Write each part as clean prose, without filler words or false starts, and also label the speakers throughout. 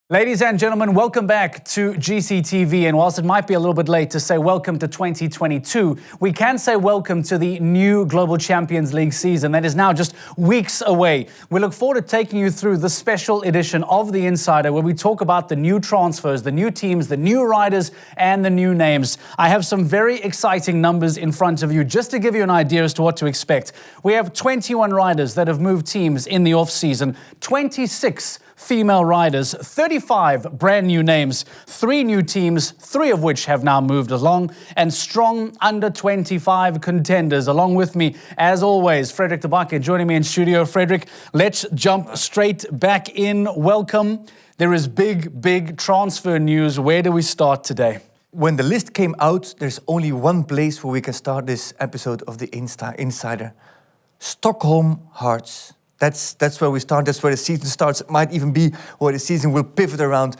Speaker 1: Ladies and gentlemen, welcome back to GCTV. And whilst it might be a little bit late to say welcome to 2022, we can say welcome to the new Global Champions League season that is now just weeks away. We look forward to taking you through the special edition of The Insider where we talk about the new transfers, the new teams, the new riders, and the new names. I have some very exciting numbers in front of you just to give you an idea as to what to expect. We have 21 riders that have moved teams in the off-season, 26 female riders, 35 brand new names, 3 new teams, 3 of which have now moved along, and strong under 25 contenders. Along with me, as always, Frederick de Bakker joining me in studio. Frederick, let's jump straight back in. Welcome. There is big transfer news. Where do we start today?
Speaker 2: When the list came out, there's only one place where we can start this episode of the Insider. Stockholm Hearts. That's where we start. That's where the season starts. It might even be where the season will pivot around.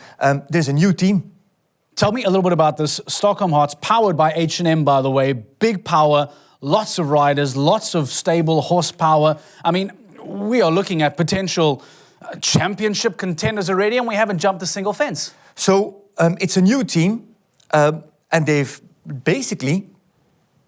Speaker 2: There's a new team.
Speaker 1: Tell me a little bit about this. Stockholm Hearts, powered by H&M, by the way. Big power, lots of riders, lots of stable horsepower. I mean, we are looking at potential championship contenders already, and we haven't jumped a single fence.
Speaker 2: So it's a new team, and they've basically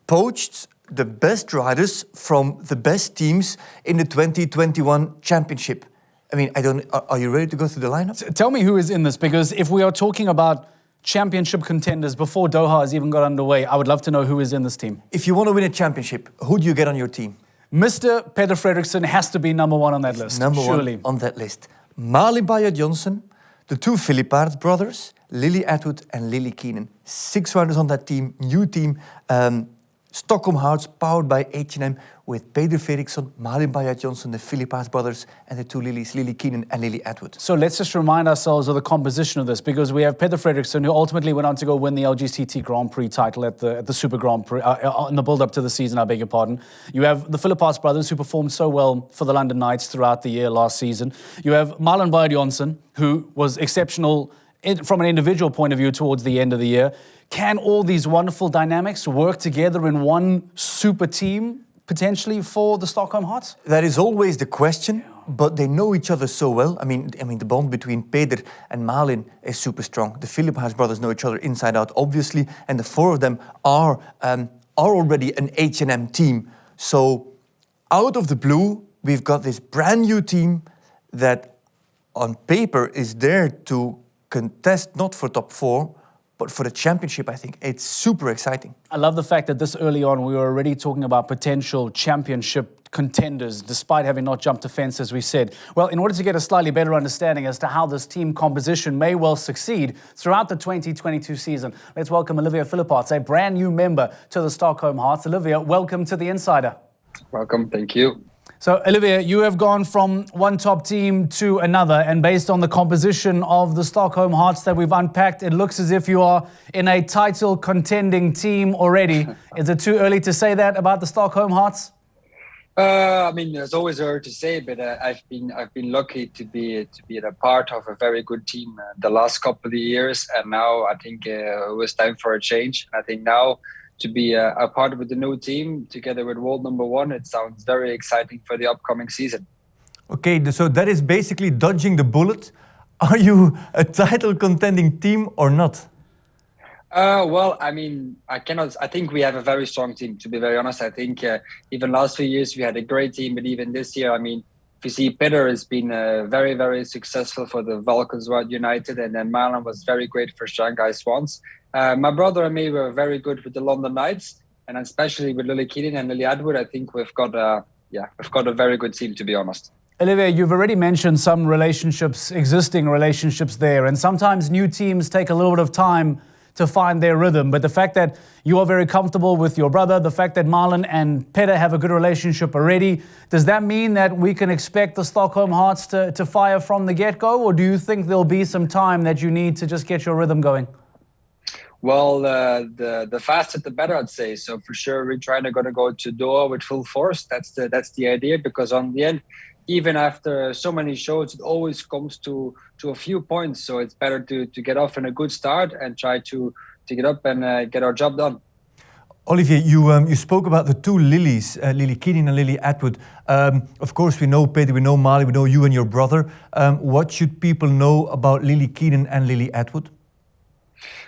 Speaker 2: poached the best riders from the best teams in the 2021 championship. I mean, are you ready to go through the lineup?
Speaker 1: Tell me who is in this, because if we are talking about championship contenders before Doha has even got underway, I would love to know who is in this team.
Speaker 2: If you want to win a championship, who do you get on your team?
Speaker 1: Mr. Peter Frederickson has to be number one on that list, surely.
Speaker 2: One on that list. Malin Bayer-Johnsen, the 2 Philippaerts brothers, Lily Atwood and Lily Keenan. 6 riders on that team, new team. Stockholm Hearts, powered by H&M, with Peter Frederickson, Malin Bayer-Johnsen, the Philippaerts brothers, and the 2 Lilies, Lily Keenan and Lily Atwood.
Speaker 1: So let's just remind ourselves of the composition of this, because we have Peter Frederickson, who ultimately went on to go win the LGCT Grand Prix title at the Super Grand Prix, in the build-up to the season, I beg your pardon. You have the Philippaerts brothers, who performed so well for the London Knights throughout the year last season. You have Malin Bayer-Johnsen, who was exceptional from an individual point of view towards the end of the year. Can all these wonderful dynamics work together in one super team, potentially, for the Stockholm Hearts?
Speaker 2: That is always the question, but they know each other so well. I mean, the bond between Peter and Malin is super strong. The Philippaerts brothers know each other inside out, obviously, and the 4 of them are already an H&M team. So, out of the blue, we've got this brand new team that, on paper, is there to contest not for top 4, but for the championship. I think it's super exciting.
Speaker 1: I love the fact that this early on we were already talking about potential championship contenders, despite having not jumped a fence, as we said. Well, in order to get a slightly better understanding as to how this team composition may well succeed throughout the 2022 season, let's welcome Olivia Phillips, a brand new member to the Stockholm Hearts. Olivia, welcome to The Insider.
Speaker 3: Welcome, thank you.
Speaker 1: So, Olivia, you have gone from one top team to another, and based on the composition of the Stockholm Hearts that we've unpacked, it looks as if you are in a title contending team already. Is it too early to say that about the Stockholm Hearts?
Speaker 3: I mean, it's always early to say, but I've been lucky to be a part of a very good team the last couple of years, and now I think it was time for a change. I think now, to be a part of the new team, together with world number 1, it sounds very exciting for the upcoming season.
Speaker 2: Okay, so that is basically dodging the bullet. Are you a title contending team or not?
Speaker 3: Well, I mean, I think we have a very strong team, to be very honest. I think even last few years we had a great team, but even this year, I mean, if you see, Peter has been very, very successful for the Valkenswaard United, and then Malin was very great for Shanghai Swans. My brother and me were very good with the London Knights, and especially with Lily Keenan and Lily Atwood. I think we've got a very good team, to be honest.
Speaker 1: Olivia, you've already mentioned some existing relationships there, and sometimes new teams take a little bit of time to find their rhythm. But the fact that you are very comfortable with your brother, the fact that Malin and Peter have a good relationship already, does that mean that we can expect the Stockholm Hearts to fire from the get-go, or do you think there'll be some time that you need to just get your rhythm going?
Speaker 3: Well, the faster the better, I'd say. So for sure, we're trying to go to Doha with full force. That's the idea, because on the end, even after so many shows, it always comes to a few points. So it's better to get off in a good start and try to get up and get our job done.
Speaker 2: Olivier, you spoke about the two Lilies, Lily Keenan and Lily Atwood. Of course, we know Peter, we know Mali, we know you and your brother. What should people know about Lily Keenan and Lily Atwood?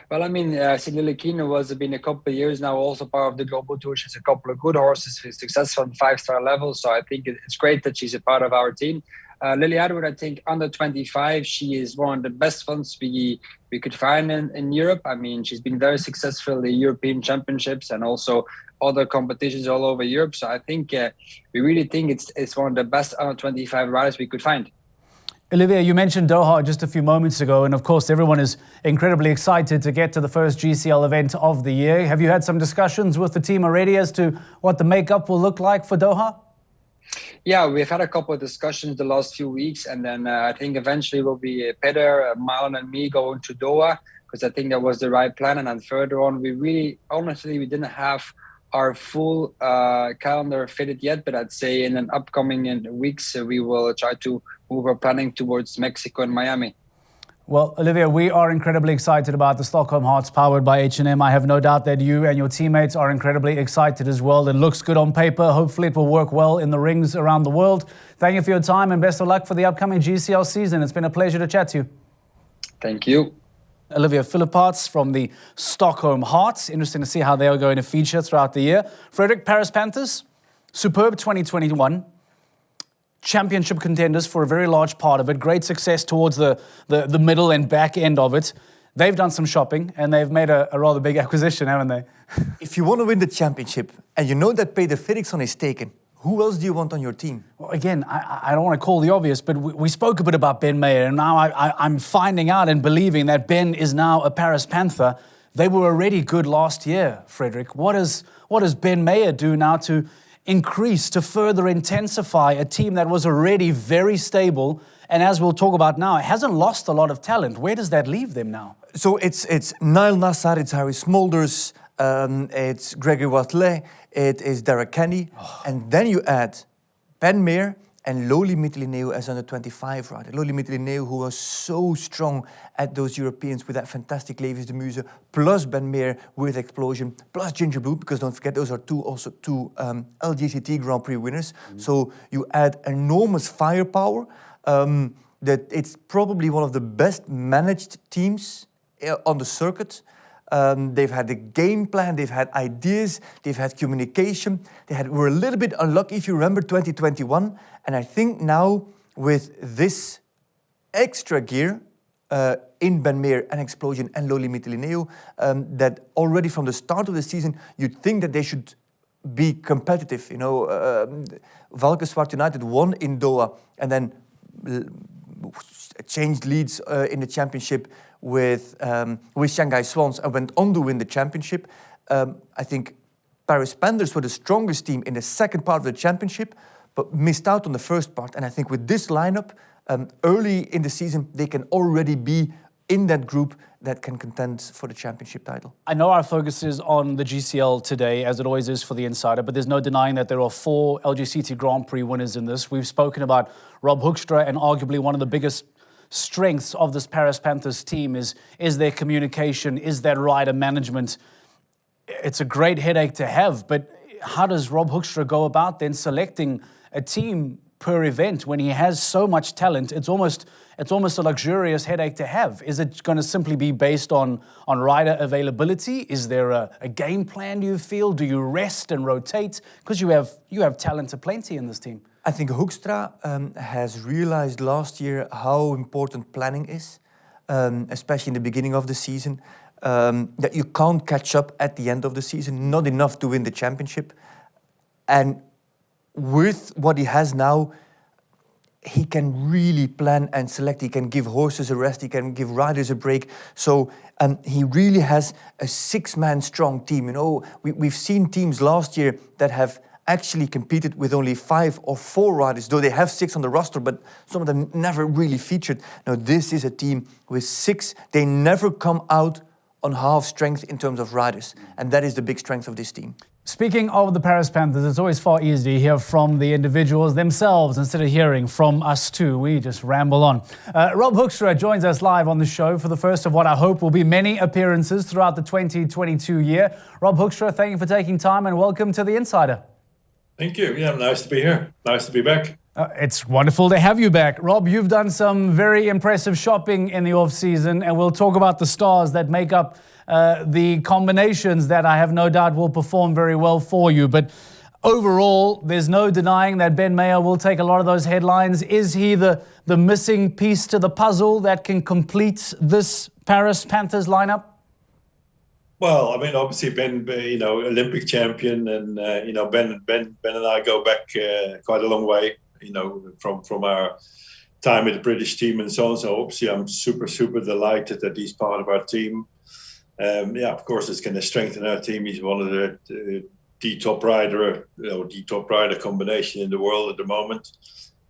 Speaker 3: Well, I mean, see, Lily Keenan has been a couple of years now also part of the Global Tour. She's a couple of good horses, she's successful on 5-star level. So I think it's great that she's a part of our team. Lily Atwood, I think under 25, she is one of the best ones we could find in Europe. I mean, she's been very successful in the European Championships and also other competitions all over Europe. So I think we really think it's one of the best under 25 riders we could find.
Speaker 1: Olivia, you mentioned Doha just a few moments ago, and of course everyone is incredibly excited to get to the first GCL event of the year. Have you had some discussions with the team already as to what the makeup will look like for Doha?
Speaker 3: Yeah, we've had a couple of discussions the last few weeks, and then I think eventually will be Peter, Marlon and me going to Doha, because I think that was the right plan. And then further on, we didn't have our full calendar fitted yet, but I'd say in an upcoming weeks, we will try to move our planning towards Mexico and Miami.
Speaker 1: Well, Olivia, we are incredibly excited about the Stockholm Hearts powered by H&M. I have no doubt that you and your teammates are incredibly excited as well. It looks good on paper. Hopefully it will work well in the rings around the world. Thank you for your time and best of luck for the upcoming GCL season. It's been a pleasure to chat to you.
Speaker 3: Thank you.
Speaker 1: Olivia Phillips from the Stockholm Hearts. Interesting to see how they are going to feature throughout the year. Frederick, Paris Panthers, superb 2021. Championship contenders for a very large part of it. Great success towards the middle and back end of it. They've done some shopping and they've made a rather big acquisition, haven't they?
Speaker 2: If you want to win the championship and you know that Peter Frederickson is taken, who else do you want on your team?
Speaker 1: Well, again, I don't want to call the obvious, but we spoke a bit about Ben Mayer, and now I'm finding out and believing that Ben is now a Paris Panther. They were already good last year, Frederick. What does Ben Mayer do now to increase, to further intensify a team that was already very stable, and as we'll talk about now, it hasn't lost a lot of talent? Where does that leave them now?
Speaker 2: So it's Niall Nassar, it's Harry Smulders, it's Gregory Watley, it is Derek Kenny, and then you add Ben Mayer and Loli Mytilineeu as under 25 rider. Loli Mytilineeu, who was so strong at those Europeans with that fantastic Levis de Muse, plus Ben Mayer with Explosion, plus Ginger Blue, because don't forget those are also two LGCT Grand Prix winners. So you add enormous firepower. That it's probably one of the best managed teams on the circuit. They've had a game plan, they've had ideas, they've had communication. Were a little bit unlucky, if you remember, 2021. And I think now with this extra gear in Ben Mayer and Explosion and Loli Mytilineeu, that already from the start of the season, you'd think that they should be competitive. You know, Valkenswaard United won in Doha and then changed leads in the championship with Shanghai Swans and went on to win the championship. I think Paris Panthers were the strongest team in the second part of the championship, but missed out on the first part. And I think with this lineup, early in the season, they can already be in that group that can contend for the championship title.
Speaker 1: I know our focus is on the GCL today, as it always is for the Insider, but there's no denying that there are 4 LGCT Grand Prix winners in this. We've spoken about Rob Hoekstra, and arguably one of the biggest strengths of this Paris Panthers team is their communication, is their rider management. It's a great headache to have, but how does Rob Hoekstra go about then selecting a team per event when he has so much talent? It's almost a luxurious headache to have. Is it going to simply be based on rider availability? Is there a game plan, do you feel? Do you rest and rotate? Because you have talent aplenty in this team.
Speaker 2: I think Hoekstra has realized last year how important planning is, especially in the beginning of the season, that you can't catch up at the end of the season, not enough to win the championship. And with what he has now, he can really plan and select. He can give horses a rest, he can give riders a break. So he really has a 6-man strong team. You know, we've seen teams last year that have actually competed with only 5 or 4 riders, though they have 6 on the roster, but some of them never really featured. Now, this is a team with 6. They never come out on half strength in terms of riders, and that is the big strength of this team.
Speaker 1: Speaking of the Paris Panthers, it's always far easier to hear from the individuals themselves instead of hearing from us too. We just ramble on. Rob Hoekstra joins us live on the show for the first of what I hope will be many appearances throughout the 2022 year. Rob Hoekstra, thank you for taking time and welcome to The Insider.
Speaker 4: Thank you. Yeah, nice to be here. Nice to be back.
Speaker 1: It's wonderful to have you back. Rob, you've done some very impressive shopping in the off-season, and we'll talk about the stars that make up the combinations that I have no doubt will perform very well for you. But overall, there's no denying that Ben Meyer will take a lot of those headlines. Is he the missing piece to the puzzle that can complete this Paris Panthers lineup?
Speaker 4: Well, I mean, obviously Ben, Olympic champion, and Ben and I go back quite a long way. From our time with the British team and so on. So obviously, I'm super delighted that he's part of our team. Of course, it's going to strengthen our team. He's one of the top rider combination in the world at the moment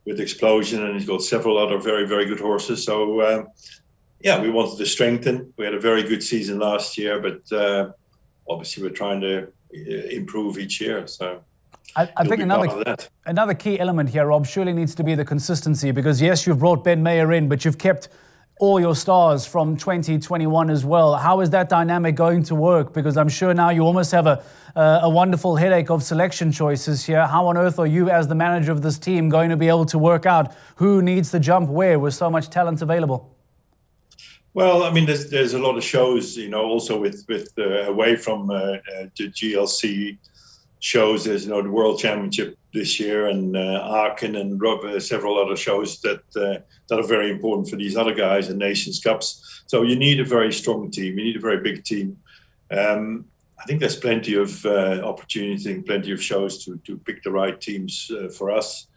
Speaker 4: with Explosion, and he's got several other very, very good horses. So, we wanted to strengthen. We had a very good season last year, but obviously we're trying to improve each year. So
Speaker 1: I think another key element here, Rob, surely needs to be the consistency, because yes, you've brought Ben Meyer in, but you've kept all your stars from 2021 as well. How is that dynamic going to work? Because I'm sure now you almost have a wonderful headache of selection choices here. How on earth are you, as the manager of this team, going to be able to work out who needs to jump where with so much talent available?
Speaker 4: Well, I mean, there's a lot of shows, also with away from the GLC shows. There's the World Championship this year, and Aachen and several other shows that are very important for these other guys, and Nations Cups. So you need a very strong team. You need a very big team. I think there's plenty of opportunity and plenty of shows to pick the right teams for us.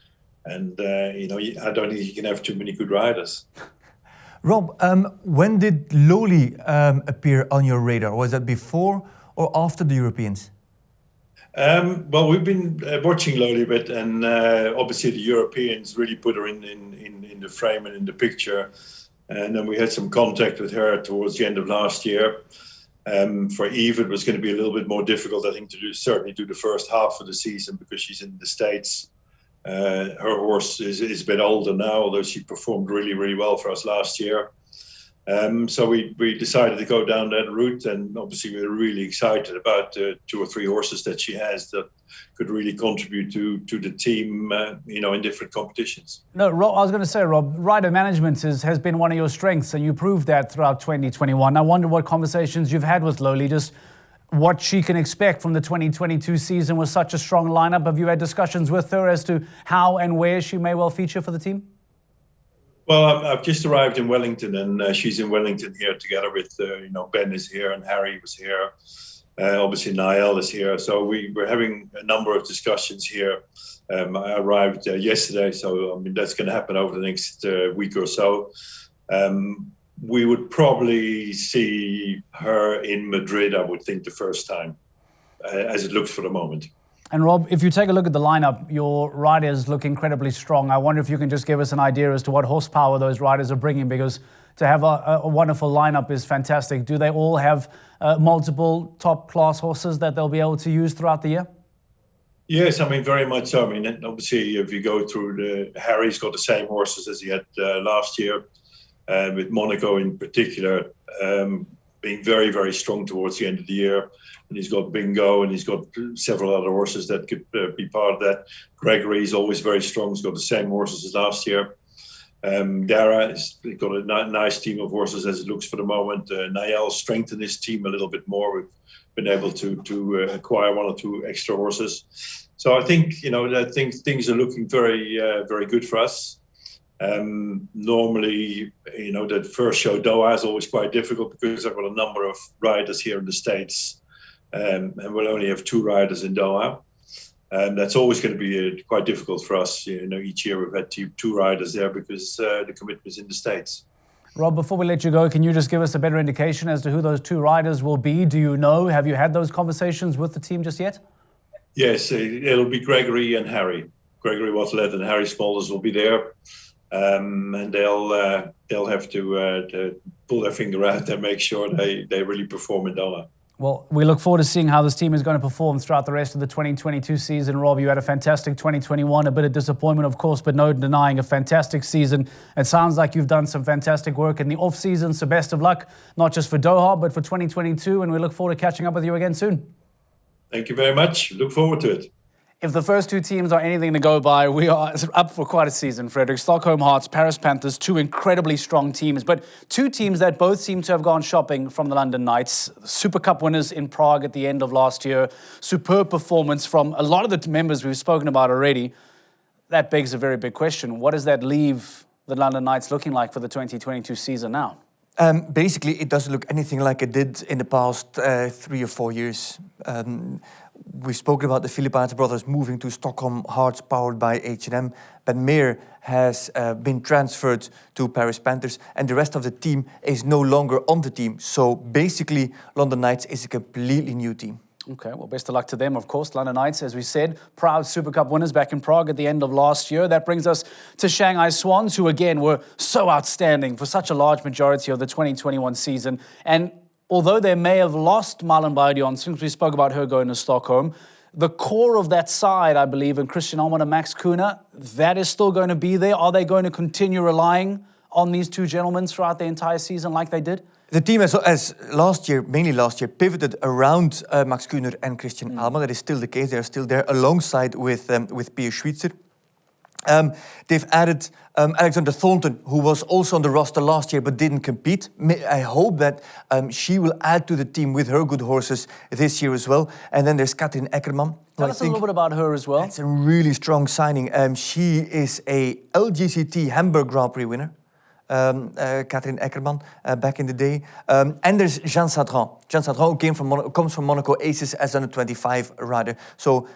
Speaker 4: And I don't think you can have too many good riders.
Speaker 2: Rob, when did Loli appear on your radar? Was that before or after the Europeans?
Speaker 4: Well, we've been watching Loli a bit, and obviously the Europeans really put her in the frame and in the picture. And then we had some contact with her towards the end of last year. For Eve, it was going to be a little bit more difficult, I think, certainly do the first half of the season because she's in the States. Her horse is a bit older now, although she performed really, really well for us last year. So we decided to go down that route, and obviously we were really excited about 2 or 3 horses that she has that could really contribute to the team, in different competitions.
Speaker 1: No, Rob, I was going to say, Rob, rider management has been one of your strengths, and you proved that throughout 2021. I wonder what conversations you've had with Loli, just what she can expect from the 2022 season with such a strong lineup. Have you had discussions with her as to how and where she may well feature for the team?
Speaker 4: Well, I've just arrived in Wellington, and she's in Wellington here together with, Ben is here and Harry was here. Obviously, Niall is here. So we're having a number of discussions here. I arrived yesterday, so I mean that's going to happen over the next week or so. We would probably see her in Madrid, I would think, the first time, as it looks for the moment.
Speaker 1: And Rob, if you take a look at the lineup, your riders look incredibly strong. I wonder if you can just give us an idea as to what horsepower those riders are bringing, because to have a wonderful lineup is fantastic. Do they all have multiple top-class horses that they'll be able to use throughout the year?
Speaker 4: Yes, I mean, very much so. I mean, obviously, if you go through Harry's got the same horses as he had last year, with Monaco in particular, being very, very strong towards the end of the year. And he's got Bingo, and he's got several other horses that could be part of that. Gregory is always very strong. He's got the same horses as last year. Dara has got a nice team of horses as it looks for the moment. Niall strengthened his team a little bit more. We've been able to acquire 1 or 2 extra horses. So I think, that things are looking very, very good for us. Normally, that first show, Doha, is always quite difficult because I've got a number of riders here in the States. And we'll only have 2 riders in Doha. And that's always going to be quite difficult for us. Each year we've had 2 riders there because the commitment's in the States.
Speaker 1: Rob, before we let you go, can you just give us a better indication as to who those 2 riders will be? Do you know? Have you had those conversations with the team just yet?
Speaker 4: Yes, it'll be Gregory and Harry. Gregory Waterlet and Harry Smulders will be there. And they'll have to pull their finger out and make sure they really perform in Doha.
Speaker 1: Well, we look forward to seeing how this team is going to perform throughout the rest of the 2022 season. Rob, you had a fantastic 2021, a bit of disappointment, of course, but no denying a fantastic season. It sounds like you've done some fantastic work in the off-season, so best of luck, not just for Doha, but for 2022, and we look forward to catching up with you again soon.
Speaker 4: Thank you very much. Look forward to it.
Speaker 1: If the first two teams are anything to go by, we are up for quite a season, Frederick. Stockholm Hearts, Paris Panthers, two incredibly strong teams, but two teams that both seem to have gone shopping from the London Knights. Super Cup winners in Prague at the end of last year. Superb performance from a lot of the members we've spoken about already. That begs a very big question. What does that leave the London Knights looking like for the 2022 season now?
Speaker 2: Basically, it doesn't look anything like it did in the past 3 or 4 years. We've spoken about the Phillips brothers moving to Stockholm Hearts, powered by H&M. Ben Meer has been transferred to Paris Panthers, and the rest of the team is no longer on the team. So basically, London Knights is a completely new team.
Speaker 1: Okay, well, best of luck to them, of course. London Knights, as we said, proud Super Cup winners back in Prague at the end of last year. That brings us to Shanghai Swans, who again were so outstanding for such a large majority of the 2021 season. And although they may have lost Malin Baudion since we spoke about her going to Stockholm, the core of that side, I believe, in Christian Allman and Max Kuhner, that is still going to be there. Are they going to continue relying on these two gentlemen throughout the entire season like they did?
Speaker 2: The team, as last year, mainly last year, pivoted around Max Kuhner and Christian Allman. That is still the case. They are still there alongside with Pia Schweitzer. They've added Alexander Thornton, who was also on the roster last year but didn't compete. I hope that she will add to the team with her good horses this year as well. And then there's Katrin Eckerman.
Speaker 1: Tell us a little bit about her as well.
Speaker 2: It's a really strong signing. She is a LGCT Hamburg Grand Prix winner. Katrin Eckerman back in the day. And there's Jean Sadran. Jean Sadran who comes from Monaco Aces as under 25 rider. So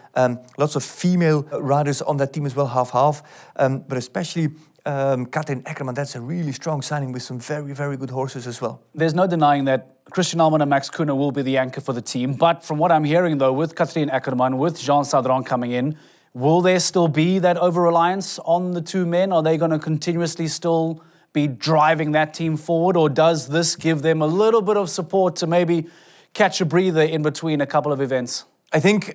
Speaker 2: lots of female riders on that team as well, half-half. But especially Katrin Eckerman, that's a really strong signing with some very, very good horses as well.
Speaker 1: There's no denying that Christian Allman and Max Kuhner will be the anchor for the team. But from what I'm hearing, though, with Katrin Eckerman, with Jean Sadran coming in, will there still be that over-reliance on the two men? Are they going to continuously still be driving that team forward, or does this give them a little bit of support to maybe catch a breather in between a couple of events?
Speaker 2: I think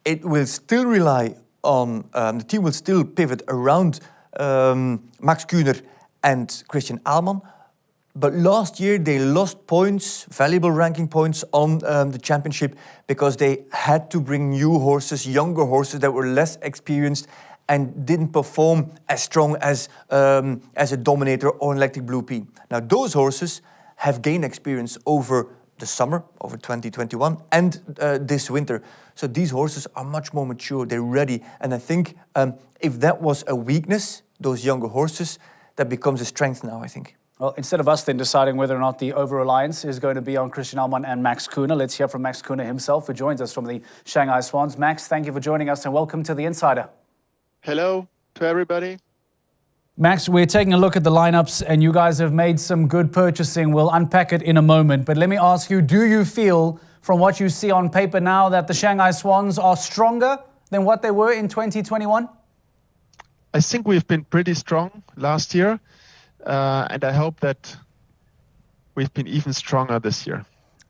Speaker 2: it will still rely on, the team will still pivot around Max Kuhner and Christian Allman. But last year they lost points, valuable ranking points on the championship because they had to bring new horses, younger horses that were less experienced and didn't perform as strong as a Dominator or an Electric Blue P. Now those horses have gained experience over the summer, over 2021, and this winter. So these horses are much more mature, they're ready. And I think if that was a weakness, those younger horses, that becomes a strength now, I think.
Speaker 1: Well, instead of us then deciding whether or not the over-reliance is going to be on Christian Allman and Max Kuhner, let's hear from Max Kuhner himself, who joins us from the Shanghai Swans. Max, thank you for joining us and welcome to The Insider.
Speaker 5: Hello to everybody.
Speaker 1: Max, we're taking a look at the lineups and you guys have made some good purchasing. We'll unpack it in a moment. But let me ask you, do you feel from what you see on paper now that the Shanghai Swans are stronger than what they were in 2021?
Speaker 5: I think we've been pretty strong last year. And I hope that we've been even stronger this year.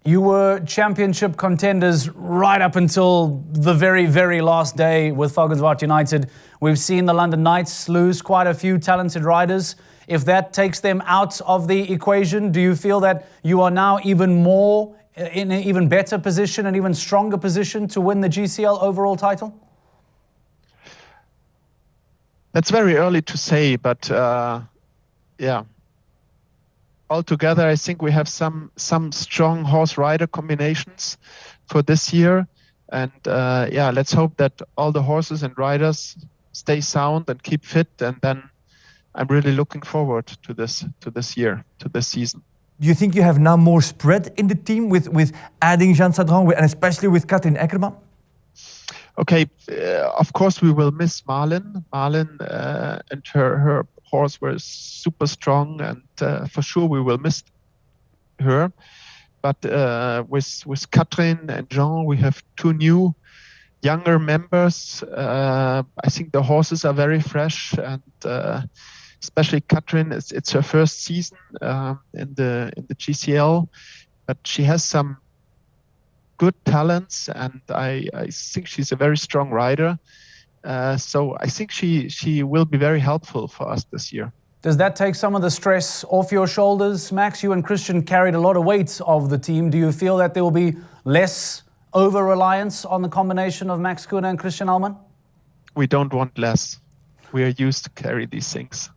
Speaker 1: You were championship contenders right up until the very, very last day with Volkswagen United. We've seen the London Knights lose quite a few talented riders. If that takes them out of the equation, do you feel that you are now even more in an even better position, an even stronger position to win the GCL overall title?
Speaker 5: That's very early to say, but yeah. Altogether, I think we have some strong horse-rider combinations for this year. And yeah, let's hope that all the horses and riders stay sound and keep fit. And then I'm really looking forward to this year, to this season.
Speaker 2: Do you think you have now more spread in the team with adding Jean Sadran and especially with Katrin Eckerman?
Speaker 5: Okay, of course we will miss Malin. Malin and her horse were super strong, and for sure we will miss her. But with Katrin and Jean, we have two new younger members. I think the horses are very fresh, and especially Katrin, it's her first season in the GCL, but she has some good talents, and I think she's a very strong rider. So I think she will be very helpful for us this year.
Speaker 1: Does that take some of the stress off your shoulders, Max? You and Christian carried a lot of weight of the team. Do you feel that there will be less over-reliance on the combination of Max Kuhne and Christian Allmann?
Speaker 5: We don't want less. We are used to carry these things.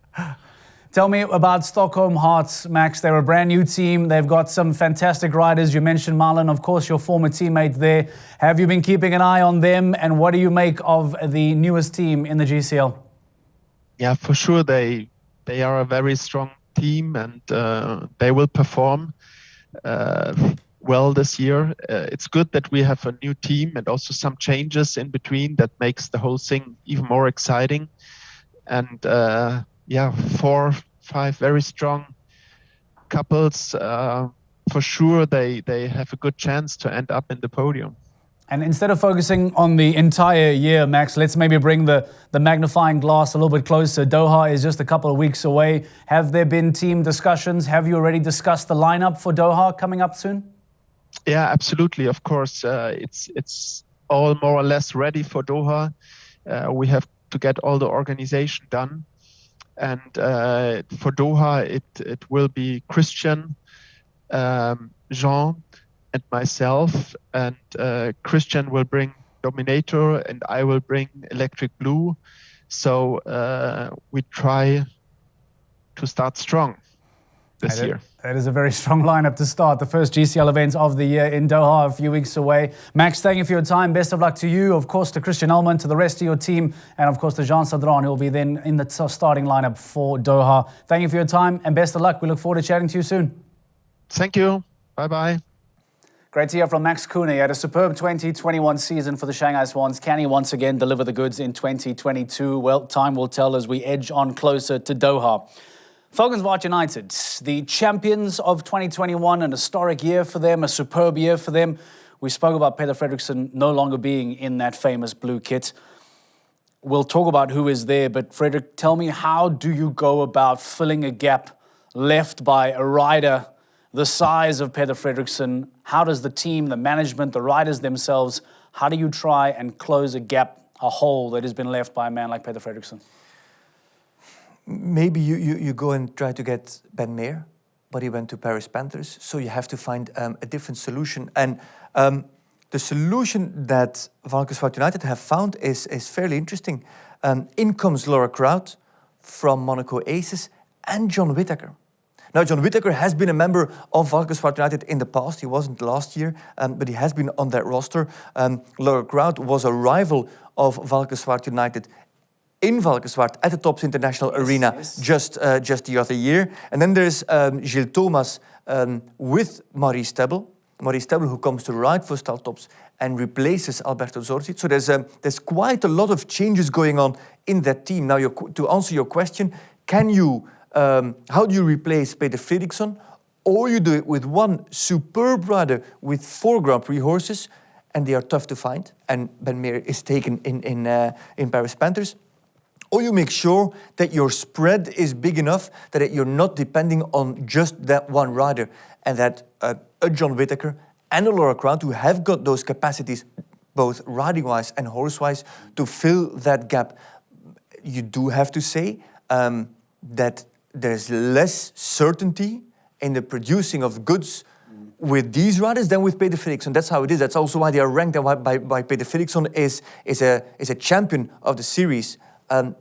Speaker 1: Tell me about Stockholm Hearts, Max. They're a brand new team. They've got some fantastic riders. You mentioned Marlon, of course, your former teammate there. Have you been keeping an eye on them? And what do you make of the newest team in the GCL?
Speaker 5: Yeah, for sure. They are a very strong team, and they will perform well this year. It's good that we have a new team and also some changes in between that makes the whole thing even more exciting. And 4, 5 very strong couples. For sure, they have a good chance to end up in the podium.
Speaker 1: And instead of focusing on the entire year, Max, let's maybe bring the magnifying glass a little bit closer. Doha is just a couple of weeks away. Have there been team discussions? Have you already discussed the lineup for Doha coming up soon?
Speaker 5: Yeah, absolutely. Of course, it's all more or less ready for Doha. We have to get all the organization done. And for Doha, it will be Christian, Jean, and myself, and Christian will bring Dominator and I will bring Electric Blue. So we try to start strong this year.
Speaker 1: That is a very strong lineup to start the first GCL event of the year in Doha, a few weeks away. Max, thank you for your time. Best of luck to you, of course, to Christian Allmann, to the rest of your team, and of course to Jean Sadran, who will be then in the starting lineup for Doha. Thank you for your time and best of luck. We look forward to chatting to you soon.
Speaker 5: Thank you. Bye-bye.
Speaker 1: Great to hear from Max Kuhne. He had a superb 2021 season for the Shanghai Swans. Can he once again deliver the goods in 2022? Well, time will tell as we edge on closer to Doha. Volkswagen United, the champions of 2021, an historic year for them, a superb year for them. We spoke about Peter Frederickson no longer being in that famous blue kit. We'll talk about who is there, but Frederick, tell me, how do you go about filling a gap left by a rider the size of Peter Frederickson? How does the team, the management, the riders themselves, how do you try and close a gap, a hole that has been left by a man like Peter Frederickson?
Speaker 2: Maybe you go and try to get Ben Meer, but he went to Paris Panthers, so you have to find a different solution. And the solution that Volkswagen United have found is fairly interesting. In comes Laura Kraut from Monaco Aces and John Whitaker. Now, John Whitaker has been a member of Volkswagen United in the past. He wasn't last year, but he has been on that roster. Laura Kraut was a rival of Volkswagen United in Valkenswaard at the Tops International Arena just the other year. And then there's Gilles Thomas with Maurice Tebbel. Maurice Tebbel, who comes to ride for Stal Tops and replaces Alberto Zorzi. So there's quite a lot of changes going on in that team. Now, to answer your question, how do you replace Peter Fredriksson? Or you do it with one superb rider with 4 Grand Prix horses, and they are tough to find. And Ben Meer is taken in Paris Panthers. Or you make sure that your spread is big enough that you're not depending on just that one rider, and that a John Whitaker and a Laura Kraut, who have got those capacities, both riding-wise and horse-wise, to fill that gap. You do have to say that there's less certainty in the producing of goods with these riders than with Peter Fredriksson. That's how it is. That's also why they are ranked, and why Peter Fredriksson is a champion of the series.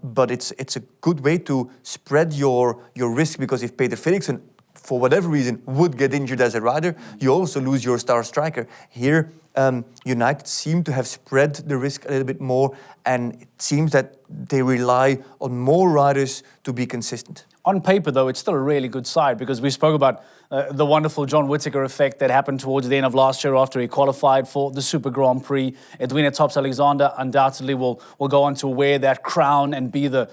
Speaker 2: But it's a good way to spread your risk, because if Peter Fredriksson, for whatever reason, would get injured as a rider, you also lose your star striker. Here, United seem to have spread the risk a little bit more, and it seems that they rely on more riders to be consistent.
Speaker 1: On paper, though, it's still a really good side, because we spoke about the wonderful John Whitaker effect that happened towards the end of last year after he qualified for the Super Grand Prix. Edwina Tops-Alexander undoubtedly will go on to wear that crown and be the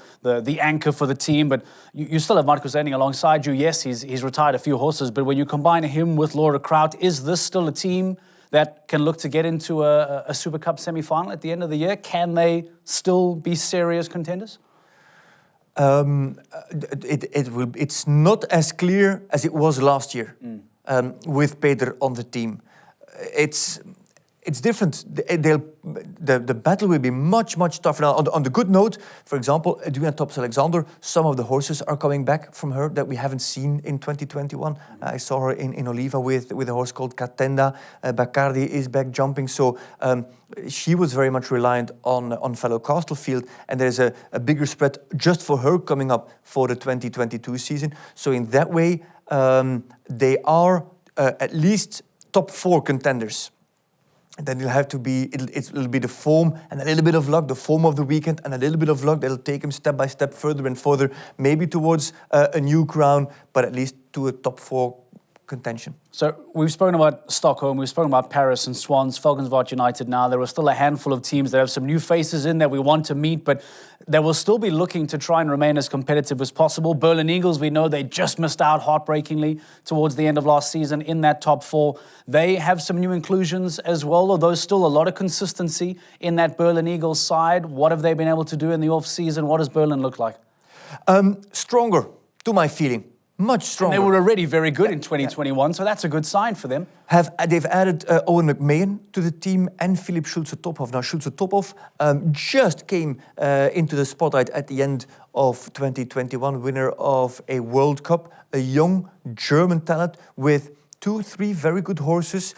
Speaker 1: anchor for the team. But you still have Marcus Enning alongside you. Yes, he's retired a few horses, but when you combine him with Laura Kraut, is this still a team that can look to get into a Super Cup semi-final at the end of the year? Can they still be serious contenders?
Speaker 2: It's not as clear as it was last year with Peter on the team. it's different. The battle will be much tougher. Now, on the good note, for example, Edwina Tops-Alexander, some of the horses are coming back from her that we haven't seen in 2021. I saw her in Oliva with a horse called Katenda. Bacardi is back jumping, so she was very much reliant on fellow Castlefield, and there's a bigger spread just for her coming up for the 2022 season. So in that way, they are at least top 4 contenders. And then it'll have to be, it'll be the form and a little bit of luck, the form of the weekend and a little bit of luck that'll take him step by step further and further, maybe towards a new crown, but at least to a top 4 contention.
Speaker 1: So we've spoken about Stockholm, we've spoken about Paris and Swans, Valkenswaard United now. There are still a handful of teams that have some new faces in that we want to meet, but they will still be looking to try and remain as competitive as possible. Berlin Eagles, we know they just missed out heartbreakingly towards the end of last season in that top 4. They have some new inclusions as well, although still a lot of consistency in that Berlin Eagles side. What have they been able to do in the off-season? What does Berlin look like?
Speaker 2: Stronger, to my feeling. Much stronger.
Speaker 1: And they were already very good in 2021, so that's a good sign for them.
Speaker 2: They've added Owen McMahon to the team and Philipp Schulze-Tophoff. Now, Schulze-Tophoff just came into the spotlight at the end of 2021, winner of a World Cup, a young German talent with 2-3 very good horses.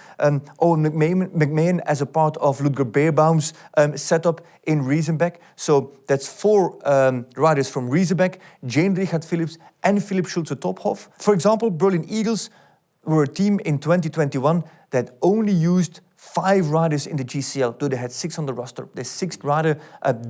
Speaker 2: Owen McMahon as a part of Ludger Beerbaum's setup in Riesenbeck. So that's 4 riders from Riesenbeck, Jane Richard Phillips and Philipp Schulze-Tophoff. For example, Berlin Eagles were a team in 2021 that only used 5 riders in the GCL, though they had 6 on the roster. The 6th rider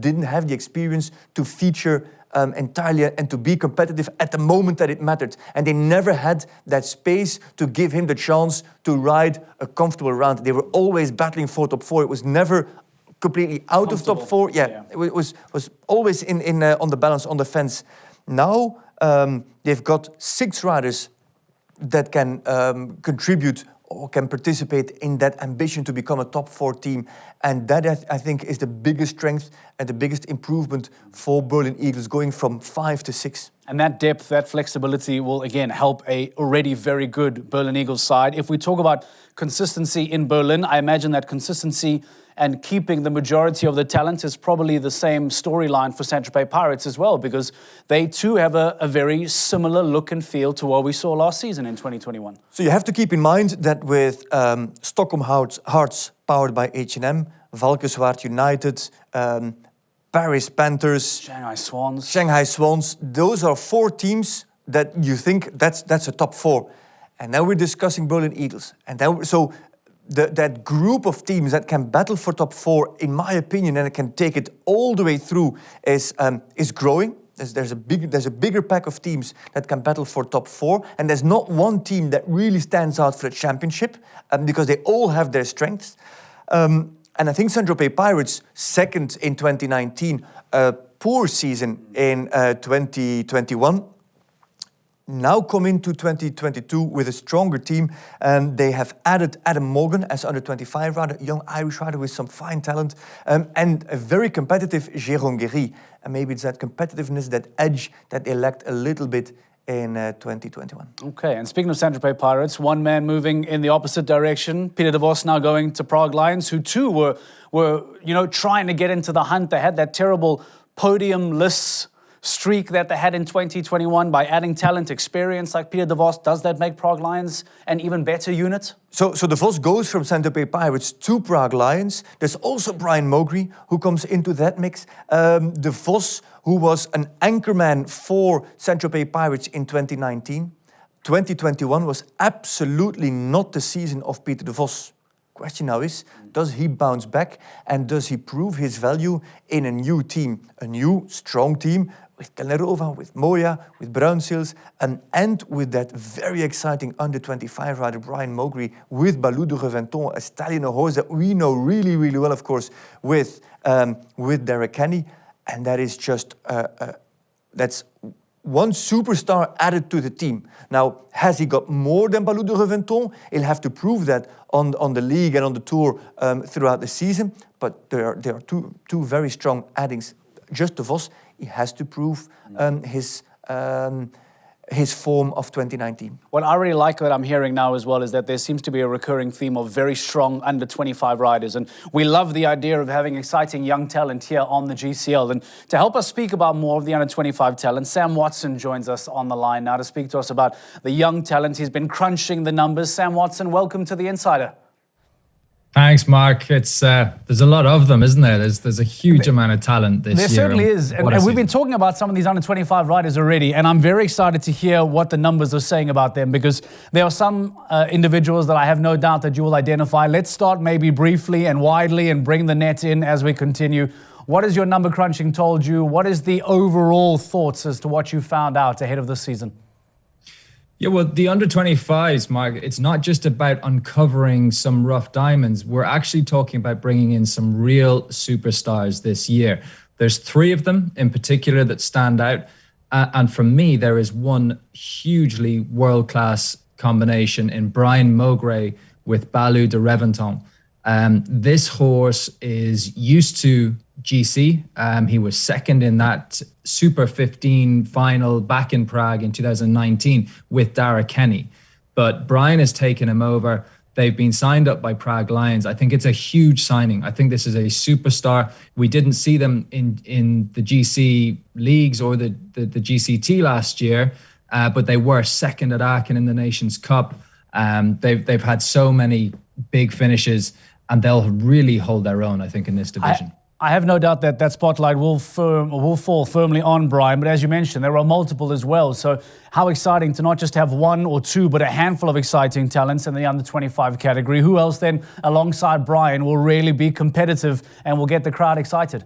Speaker 2: didn't have the experience to feature entirely and to be competitive at the moment that it mattered. And they never had that space to give him the chance to ride a comfortable round. They were always battling for top 4. It was never completely out of top 4. Yeah. It was always on the balance, on the fence. Now they've got 6 riders that can contribute or can participate in that ambition to become a top 4 team. And that, I think, is the biggest strength and the biggest improvement for Berlin Eagles, going from 5 to 6.
Speaker 1: And that depth, that flexibility will, again, help a already very good Berlin Eagles side. If we talk about consistency in Berlin, I imagine that consistency and keeping the majority of the talent is probably the same storyline for Saint-Tropez Pirates as well, because they too have a very similar look and feel to what we saw last season in 2021.
Speaker 2: So you have to keep in mind that with Stockholm Hearts powered by H&M, Valkenswaard United, Paris Panthers, Shanghai Swans, those are 4 teams that you think that's a top 4. And now we're discussing Berlin Eagles. And then, so that group of teams that can battle for top 4, in my opinion, and it can take it all the way through, is growing. There's a bigger pack of teams that can battle for top 4, and there's not one team that really stands out for the championship, because they all have their strengths. And I think Saint-Tropez Pirates, second in 2019, a poor season in 2021, now come into 2022 with a stronger team. They have added Adam Morgan as under-25 rider, a young Irish rider with some fine talent, and a very competitive Jérôme Guéry. And maybe it's that competitiveness, that edge that they lacked a little bit in 2021.
Speaker 1: Okay, and speaking of Saint-Tropez Pirates, one man moving in the opposite direction, Peter de Vos now going to Prague Lions, who too were trying to get into the hunt. They had that terrible podium-less streak that they had in 2021 by adding talent, experience like Peter de Vos. Does that make Prague Lions an even better unit?
Speaker 2: So de Vos goes from Saint-Tropez Pirates to Prague Lions. There's also Brian Mowgry who comes into that mix. De Vos, who was an anchorman for Saint-Tropez Pirates in 2019. 2021 was absolutely not the season of Peter de Vos. Question now is, does he bounce back and does he prove his value in a new team, a new strong team with Kelnerova, with Moya, with Bruinseels, and with that very exciting under-25 rider Brian Mowgry with Balou de Reventon, a stallion, a horse that we know really, really well, of course, with Derek Kenny, and that is just that's one superstar added to the team. Now, has he got more than Balou de Reventon? He'll have to prove that on the league and on the tour throughout the season. But there are two very strong addings. Just de Vos, he has to prove his his form of 2019.
Speaker 1: What I really like that I'm hearing now as well is that there seems to be a recurring theme of very strong under 25 riders. And we love the idea of having exciting young talent here on the GCL. And to help us speak about more of the under 25 talent, Sam Watson joins us on the line now to speak to us about the young talent. He's been crunching the numbers. Sam Watson, welcome to The Insider.
Speaker 6: Thanks, Mark. It's there's a lot of them, isn't there? There's a huge amount of talent this year.
Speaker 1: There certainly is. And we've been talking about some of these under 25 riders already, and I'm very excited to hear what the numbers are saying about them, because there are some individuals that I have no doubt that you will identify. Let's start maybe briefly and widely and bring the net in as we continue. What has your number crunching told you? What is the overall thoughts as to what you found out ahead of this season?
Speaker 6: Yeah, well, the under 25s, Mark, it's not just about uncovering some rough diamonds. We're actually talking about bringing in some real superstars this year. There's 3 of them in particular that stand out. And for me, there is one hugely world-class combination in Brian Maugret with Balou de Reventon. This horse is used to GC. He was second in that Super 15 final back in Prague in 2019 with Dara Kenny. But Brian has taken him over. They've been signed up by Prague Lions. I think it's a huge signing. I think this is a superstar. We didn't see them in the GC leagues or the GCT last year, but they were second at Aachen in the Nations Cup. They've had so many big finishes, and they'll really hold their own, I think, in this division.
Speaker 1: I have no doubt that that spotlight will fall firmly on Brian, but as you mentioned, there are multiple as well. So how exciting to not just have 1 or 2, but a handful of exciting talents in the under 25 category. Who else then, alongside Brian, will really be competitive and will get the crowd excited?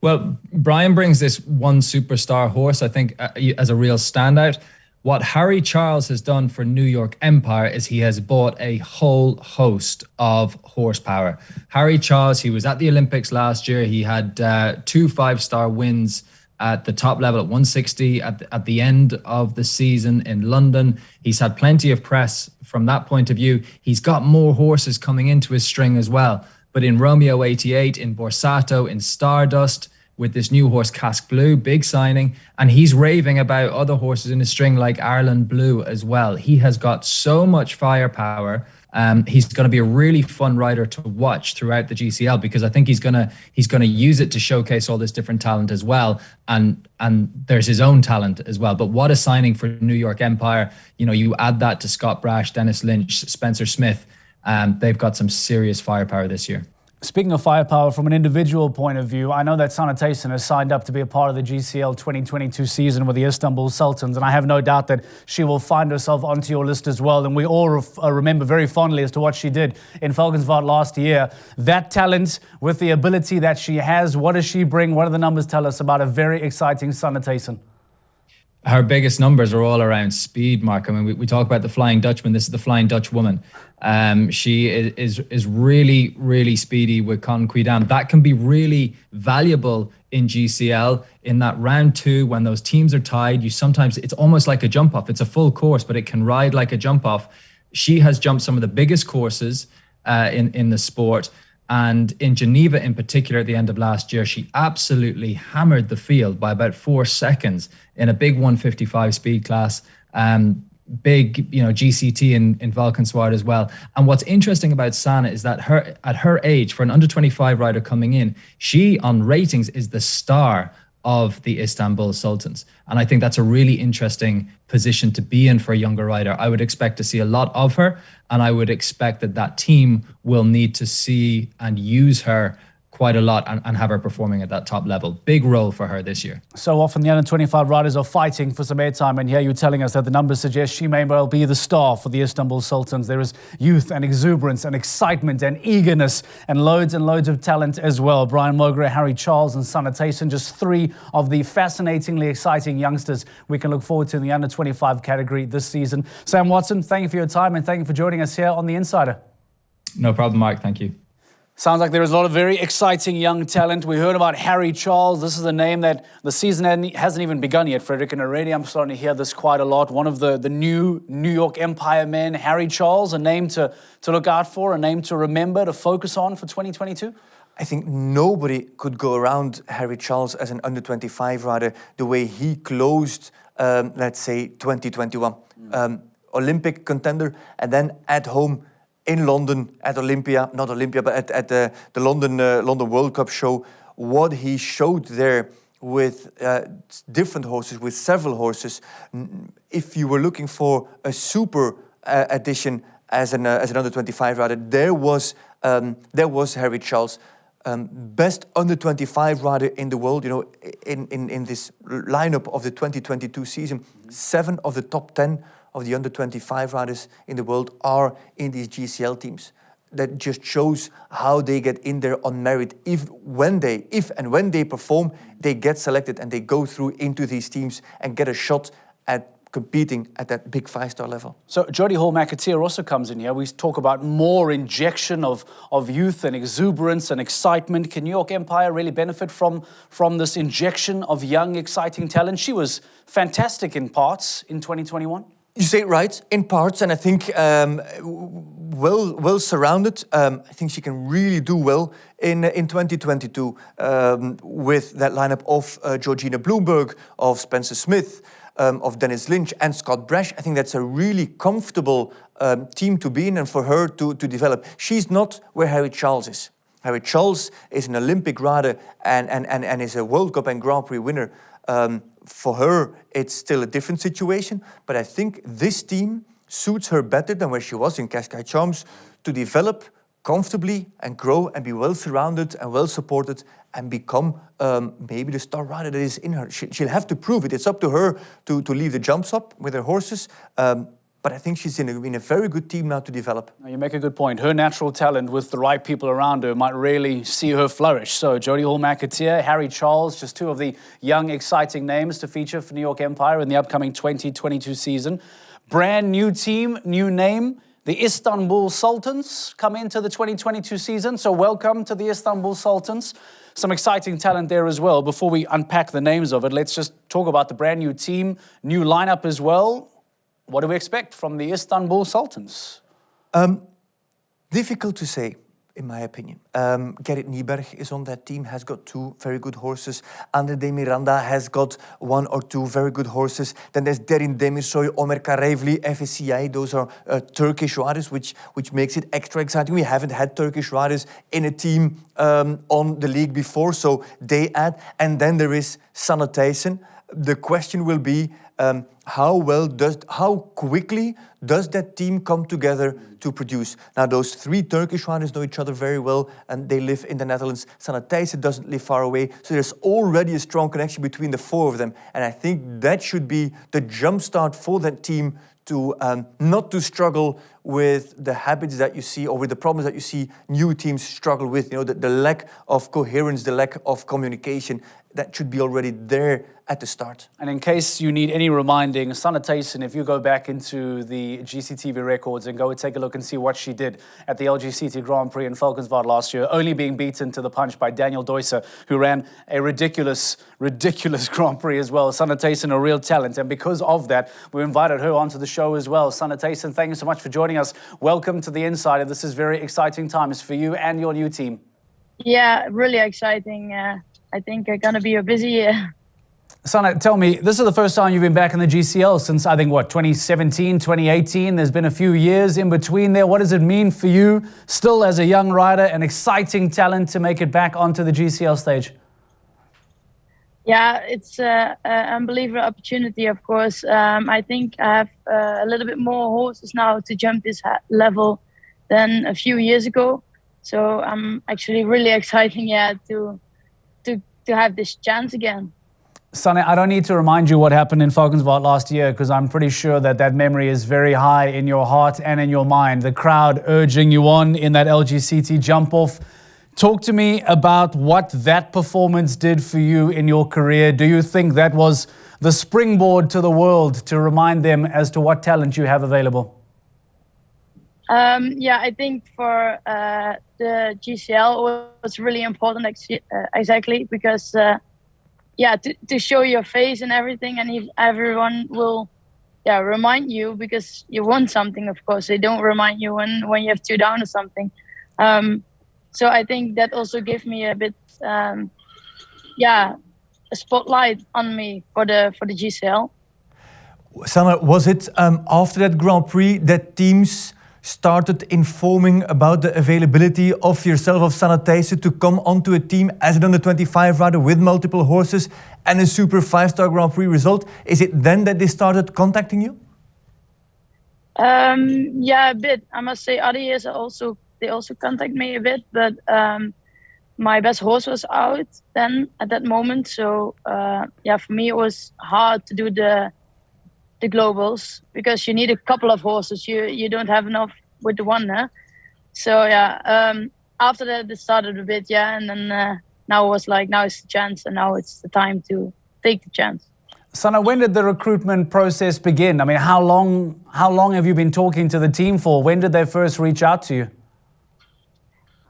Speaker 6: Well, Brian brings this one superstar horse, I think, as a real standout. What Harry Charles has done for New York Empire is he has bought a whole host of horsepower. Harry Charles, he was at the Olympics last year. He had 2 5-star wins at the top level at 160 at the end of the season in London. He's had plenty of press from that point of view. He's got more horses coming into his string as well. But in Romeo 88, in Borsato, in Stardust, with this new horse, Casque Bleu, big signing. And he's raving about other horses in his string like Ireland Blue as well. He has got so much firepower. He's going to be a really fun rider to watch throughout the GCL, because I think he's going to use it to showcase all this different talent as well. And there's his own talent as well. But what a signing for New York Empire. You know, you add that to Scott Brash, Dennis Lynch, Spencer Smith. They've got some serious firepower this year.
Speaker 1: Speaking of firepower from an individual point of view, I know that Sana Tayson has signed up to be a part of the GCL 2022 season with the Istanbul Sultans, and I have no doubt that she will find herself onto your list as well. And we all remember very fondly as to what she did in Valkenswaard last year. That talent with the ability that she has, what does she bring? What do the numbers tell us about a very exciting Sana Tayson?
Speaker 6: Her biggest numbers are all around speed, Mark. I mean, we talk about the Flying Dutchman. This is the Flying Dutch woman. She is really, really speedy with Conquidam. That can be really valuable in GCL in that round 2 when those teams are tied. It's almost like a jump off. It's a full course, but it can ride like a jump off. She has jumped some of the biggest courses in the sport. And in Geneva in particular, at the end of last year, she absolutely hammered the field by about 4 seconds in a big 155 speed class. Big, GCT in Valkenswaard as well. And what's interesting about Sana is that at her age, for an under 25 rider coming in, she on ratings is the star of the Istanbul Sultans. And I think that's a really interesting position to be in for a younger rider. I would expect to see a lot of her, and I would expect that team will need to see and use her quite a lot and have her performing at that top level. Big role for her this year.
Speaker 1: So often the under 25 riders are fighting for some airtime, and here you're telling us that the numbers suggest she may well be the star for the Istanbul Sultans. There is youth and exuberance and excitement and eagerness and loads of talent as well. Brian Maugret, Harry Charles and Sana Tayson, just 3 of the fascinatingly exciting youngsters we can look forward to in the under 25 category this season. Sam Watson, thank you for your time and thank you for joining us here on The Insider.
Speaker 6: No problem, Mark. Thank you.
Speaker 1: Sounds like there is a lot of very exciting young talent. We heard about Harry Charles. This is a name that the season hasn't even begun yet, Frederick, and already I'm starting to hear this quite a lot. One of the new New York Empire men, Harry Charles, a name to look out for, a name to remember, to focus on for 2022?
Speaker 2: I think nobody could go around Harry Charles as an under 25 rider the way he closed let's say 2021. Olympic contender, and then at home in London at Olympia, not Olympia, but at the London World Cup show, what he showed there with different horses, with several horses. If you were looking for a super addition as an under 25 rider, there was Harry Charles, best under 25 rider in the world. You know, in this lineup of the 2022 season, 7 of the top 10 of the under 25 riders in the world are in these GCL teams. That just shows how they get in there on merit. If and when they perform, they get selected and they go through into these teams and get a shot at competing at that big 5-star level.
Speaker 1: So Jody Hall-McAteer also comes in here. We talk about more injection of youth and exuberance and excitement. Can New York Empire really benefit from this injection of young, exciting talent? She was fantastic in parts in 2021.
Speaker 2: You say it right, in parts, and I think well surrounded. I think she can really do well in 2022 with that lineup of Georgina Bloomberg, of Spencer Smith, of Dennis Lynch and Scott Brash. I think that's a really comfortable team to be in and for her to develop. She's not where Harry Charles is. Harry Charles is an Olympic rider and is a World Cup and Grand Prix winner. For her, it's still a different situation, but I think this team suits her better than where she was in Cascais Charms to develop comfortably and grow and be well surrounded and well supported and become maybe the star rider that is in her. She'll have to prove it. It's up to her to leave the jumps up with her horses. But I think she's in a very good team now to develop.
Speaker 1: You make a good point. Her natural talent with the right people around her might really see her flourish. So Jody Hall-McAteer, Harry Charles, just 2 of the young, exciting names to feature for New York Empire in the upcoming 2022 season. Brand new team, new name. The Istanbul Sultans come into the 2022 season. So welcome to the Istanbul Sultans. Some exciting talent there as well. Before we unpack the names of it, let's just talk about the brand new team, new lineup as well. What do we expect from the Istanbul Sultans?
Speaker 2: Difficult to say, in my opinion. Gerrit Nieberg is on that team, has got 2 very good horses. Ander de Miranda has got 1 or 2 very good horses. Then there's Derin Demirsoy, Omer Karevli, FSCI. Those are Turkish riders, which makes it extra exciting. We haven't had Turkish riders in a team on the league before, so they add. And then there is Sanne Thijssen. The question will be, how quickly does that team come together to produce? Now, those 3 Turkish riders know each other very well, and they live in the Netherlands. Sanne Thijssen doesn't live far away, so there's already a strong connection between the 4 of them. And I think that should be the jumpstart for that team to not to struggle with the habits that you see or with the problems that you see new teams struggle with. You know, the lack of coherence, the lack of communication, that should be already there at the start.
Speaker 1: And in case you need any reminding, Sanne Thijssen, if you go back into the GCTV records and go and take a look and see what she did at the LGCT Grand Prix in Valkenswaard last year, only being beaten to the punch by Daniel Deusser, who ran a ridiculous Grand Prix as well. Sanne Thijssen, a real talent. And because of that, we invited her onto the show as well. Sanne Thijssen, thank you so much for joining us. Welcome to The Insider. This is very exciting times for you and your new team.
Speaker 7: Yeah, really exciting. I think it's going to be a busy year.
Speaker 1: Sanne, tell me, this is the first time you've been back in the GCL since, I think, 2017, 2018? There's been a few years in between there. What does it mean for you, still as a young rider, an exciting talent, to make it back onto the GCL stage?
Speaker 7: Yeah, it's an unbelievable opportunity, of course. I think I have a little bit more horses now to jump this level than a few years ago. So I'm actually really excited, to have this chance again.
Speaker 1: Sanne, I don't need to remind you what happened in Valkenswaard last year, because I'm pretty sure that memory is very high in your heart and in your mind. The crowd urging you on in that LGCT jump-off. Talk to me about what that performance did for you in your career. Do you think that was the springboard to the world to remind them as to what talent you have available?
Speaker 7: Yeah, I think for the GCL was really important, exactly, because to show your face and everything, and everyone will remind you because you won something. Of course, they don't remind you when you have 2 down or something. So I think that also gave me a bit a spotlight on me for the GCL.
Speaker 2: Sanne, was it after that Grand Prix that teams started informing about the availability of yourself, of Sanne Thijssen, to come onto a team as an under-25 rider with multiple horses and a super 5-star Grand Prix result? Is it then that they started contacting you?
Speaker 7: Yeah, a bit. I must say, other years they also contact me a bit, but my best horse was out then at that moment. So yeah, for me it was hard to do the globals because you need a couple of horses. You don't have enough with the one. Huh? So yeah, after that it started a bit, yeah, and then now it was like, now it's the chance, and now it's the time to take the chance.
Speaker 1: Sanne, when did the recruitment process begin? I mean, how long have you been talking to the team for? When did they first reach out to you?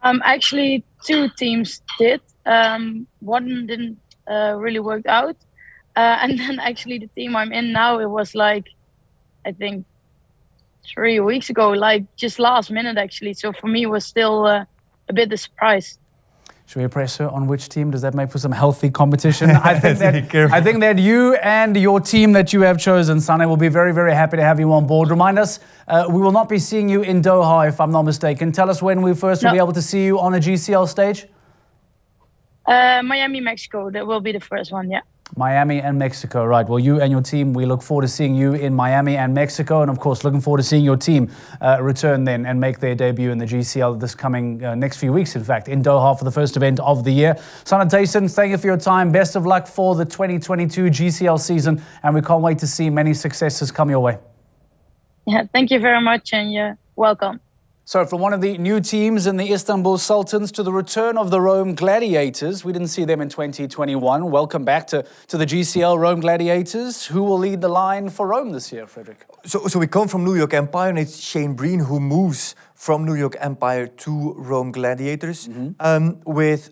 Speaker 7: Actually, 2 teams did. One didn't really work out. And then actually the team I'm in now, it was like, I think 3 weeks ago, like just last minute actually. So for me it was still a bit a surprise.
Speaker 1: Should we press her on which team? Does that make for some healthy competition? I think that you and your team that you have chosen, Sanne, will be very, very happy to have you on board. Remind us, we will not be seeing you in Doha, if I'm not mistaken. Tell us when we first will be able to see you on a GCL stage.
Speaker 7: Miami, Mexico, that will be the first one, yeah.
Speaker 1: Miami and Mexico, right. Well, you and your team, we look forward to seeing you in Miami and Mexico. And of course, looking forward to seeing your team return then and make their debut in the GCL this coming next few weeks, in fact, in Doha for the first event of the year. Sanne Thijssen, thank you for your time. Best of luck for the 2022 GCL season. And we can't wait to see many successes come your way.
Speaker 7: Yeah, thank you very much, and you're welcome.
Speaker 1: So from one of the new teams in the Istanbul Sultans to the return of the Rome Gladiators. We didn't see them in 2021. Welcome back to the GCL Rome Gladiators. Who will lead the line for Rome this year, Frederick?
Speaker 2: So we come from New York Empire, and it's Shane Breen who moves from New York Empire to Rome Gladiators with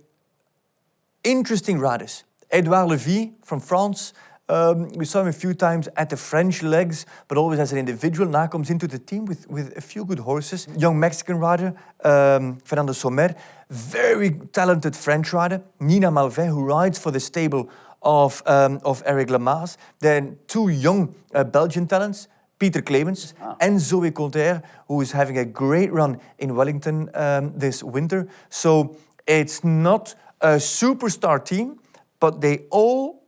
Speaker 2: interesting riders. Edouard Levy from France. We saw him a few times at the French legs, but always as an individual. Now comes into the team with a few good horses. Young Mexican rider, Fernando Sommer. Very talented French rider, Nina Malvet, who rides for the stable of Eric Lamaze. Then 2 young Belgian talents, Peter Clemens and Zoe Conter, who is having a great run in Wellington this winter. So it's not a superstar team, but they all...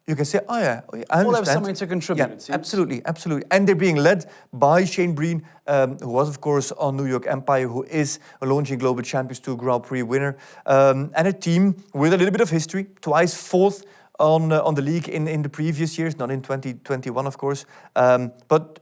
Speaker 2: You can say, oh yeah, I understand.
Speaker 1: All have something to contribute.
Speaker 2: Yeah, absolutely. And they're being led by Shane Breen, who was, of course, on New York Empire, who is a Longines Global Champions 2 Grand Prix winner, and a team with a little bit of history, twice 4th on the league in the previous years, not in 2021, of course. But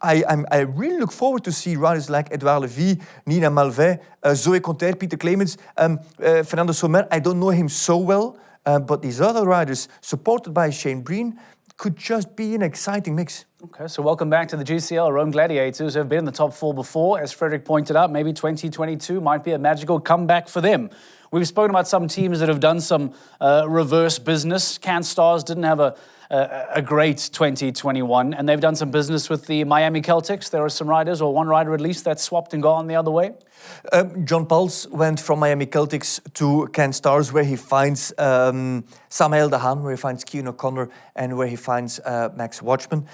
Speaker 2: I really look forward to see riders like Edouard Levy, Nina Malvet, Zoe Conter, Peter Clemens, Fernando Sommer. I don't know him so well. But these other riders, supported by Shane Breen, could just be an exciting mix.
Speaker 1: Okay, so welcome back to the GCL. Rome Gladiators have been in the top 4 before. As Frederick pointed out, maybe 2022 might be a magical comeback for them. We've spoken about some teams that have done some reverse business. CanStars didn't have a great 2021, and they've done some business with the Miami Celtics. There are some riders, or one rider at least, that swapped and gone the other way.
Speaker 2: John Pauls went from Miami Celtics to CanStars, where he finds Samael De Haan, where he finds Keane O'Connor, and where he finds Max Watchman,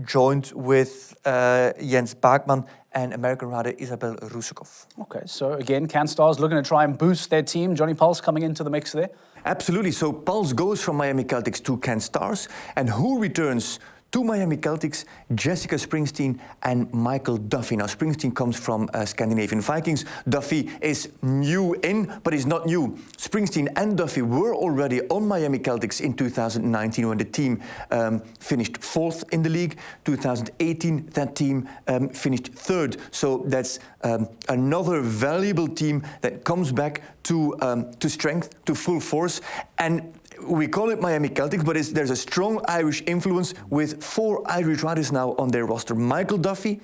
Speaker 2: joined with Jens Bachmann and American rider Isabel Rusakov.
Speaker 1: Okay, so again, CanStars looking to try and boost their team. Johnny Pauls coming into the mix there.
Speaker 2: Absolutely. So Pauls goes from Miami Celtics to CanStars, and who returns to Miami Celtics? Jessica Springsteen and Michael Duffy. Now, Springsteen comes from Scandinavian Vikings. Duffy is new in, but he's not new. Springsteen and Duffy were already on Miami Celtics in 2019 when the team finished 4th in the league. 2018, that team finished 3rd. So that's another valuable team that comes back to strength, to full force. And we call it Miami Celtics, but there's a strong Irish influence with 4 Irish riders now on their roster. Michael Duffy,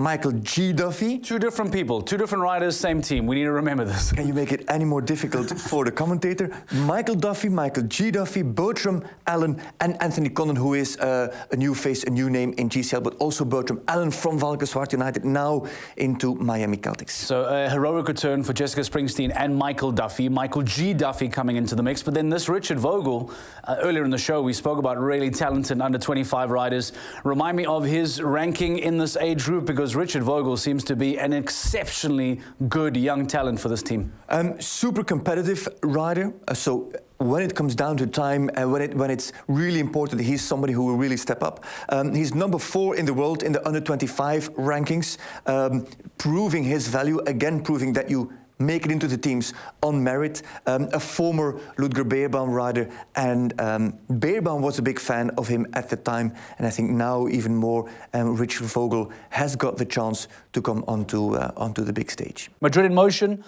Speaker 2: Michael G. Duffy.
Speaker 1: Two different people, two different riders, same team. We need to remember this.
Speaker 2: Can you make it any more difficult for the commentator? Michael Duffy, Michael G. Duffy, Bertram Allen, and Anthony Condon, who is a new face, a new name in GCL, but also Bertram Allen from Valkenswaard United, now into Miami Celtics.
Speaker 1: So a heroic return for Jessica Springsteen and Michael Duffy. Michael G. Duffy coming into the mix. But then this Richard Vogel, earlier in the show, we spoke about really talented under-25 riders. Remind me of his ranking in this age group, because Richard Vogel seems to be an exceptionally good young talent for this team.
Speaker 2: Super competitive rider. So when it comes down to time and when it's really important, he's somebody who will really step up. He's number 4 in the world in the under-25 rankings, proving his value, again proving that you make it into the teams on merit. A former Ludger Beerbaum rider, and Beerbaum was a big fan of him at the time, and I think now even more, Richard Vogel has got the chance to come onto the big stage.
Speaker 1: Madrid in motion.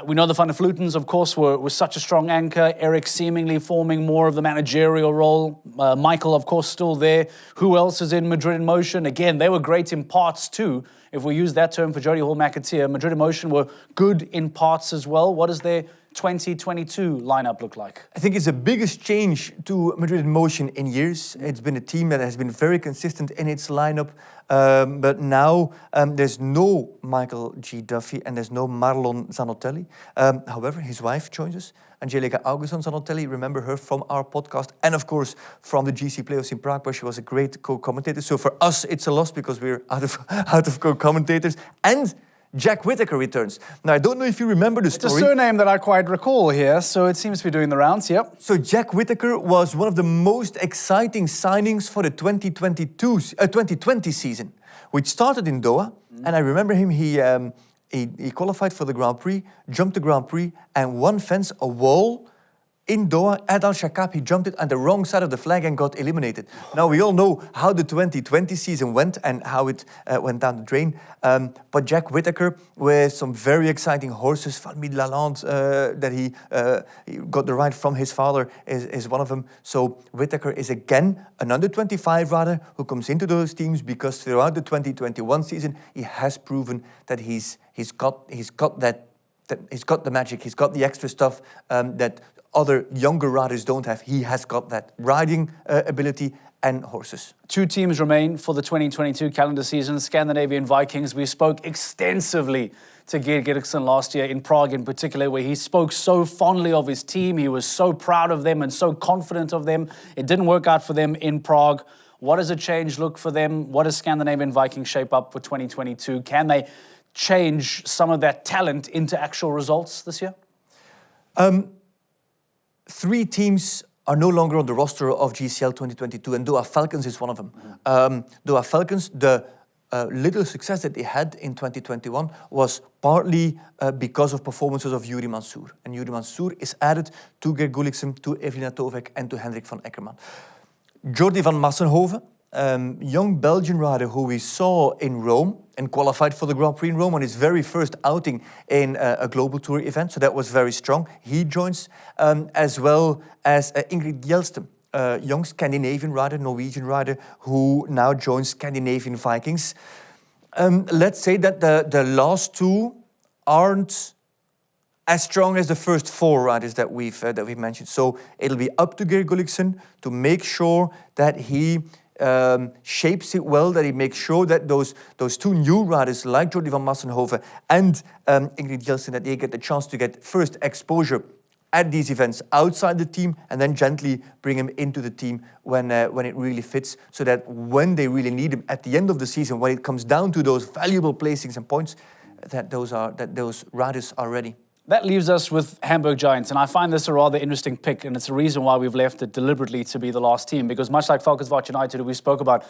Speaker 1: We know the Van der Vleutens, of course, were such a strong anchor. Eric seemingly forming more of the managerial role. Michael, of course, still there. Who else is in Madrid in motion? Again, they were great in parts too. If we use that term for Jody Hall-McAteer, Madrid in motion were good in parts as well. What does their 2022 lineup look like?
Speaker 2: I think it's the biggest change to Madrid in motion in years. It's been a team that has been very consistent in its lineup, but now there's no Michael G. Duffy and there's no Marlon Zanotelli. However, his wife joins us, Angelica Augustin Zanotelli. Remember her from our podcast and, of course, from the GC Playoffs in Prague, where she was a great co-commentator. So for us, it's a loss because we're out of co-commentators. And Jack Whitaker returns. Now, I don't know if you remember the story.
Speaker 1: It's a surname that I quite recall here, so it seems to be doing the rounds, yep.
Speaker 2: So Jack Whitaker was one of the most exciting signings for the 2020 season, which started in Doha. And I remember him, he qualified for the Grand Prix, jumped the Grand Prix, and one fence, a wall, in Doha at Al Shakab. He jumped it on the wrong side of the flag and got eliminated. Now, we all know how the 2020 season went and how it went down the drain. But Jack Whitaker, with some very exciting horses, Valmy de Lalande, that he got the ride from his father, is one of them. So Whitaker is again an under-25 rider who comes into those teams because throughout the 2021 season, he has proven that he's got the magic, he's got the extra stuff that other younger riders don't have. He has got that riding ability and horses.
Speaker 1: 2 teams remain for the 2022 calendar season. Scandinavian Vikings. We spoke extensively to Geert Geriksen last year in Prague in particular, where he spoke so fondly of his team. He was so proud of them and so confident of them. It didn't work out for them in Prague. What does a change look for them? What does Scandinavian Vikings shape up for 2022? Can they change some of that talent into actual results this year?
Speaker 2: 3 teams are no longer on the roster of GCL 2022, and Doha Falcons is one of them. Doha Falcons, the little success that they had in 2021 was partly because of performances of Yuri Mansour. And Yuri Mansour is added to Geert Gulliksen, to Evelina Tovek, and to Hendrik van Eckerman. Jordi van Massenhoven, young Belgian rider who we saw in Rome and qualified for the Grand Prix in Rome on his very first outing in a global tour event, so that was very strong. He joins, as well as Ingrid Gjelstum, young Scandinavian rider, Norwegian rider, who now joins Scandinavian Vikings. Let's say that the last 2 aren't as strong as the first 4 riders that we've mentioned. So it'll be up to Geert Gulliksen to make sure that he shapes it well, that he makes sure that those 2 new riders like Jordi van Massenhoven and Ingrid Gjelstum, that they get the chance to get first exposure at these events outside the team, and then gently bring him into the team when it really fits, so that when they really need him at the end of the season, when it comes down to those valuable placings and points, that those riders are ready.
Speaker 1: That leaves us with Hamburg Giants, and I find this a rather interesting pick, and it's a reason why we've left it deliberately to be the last team, because much like Valkenswaard United, who we spoke about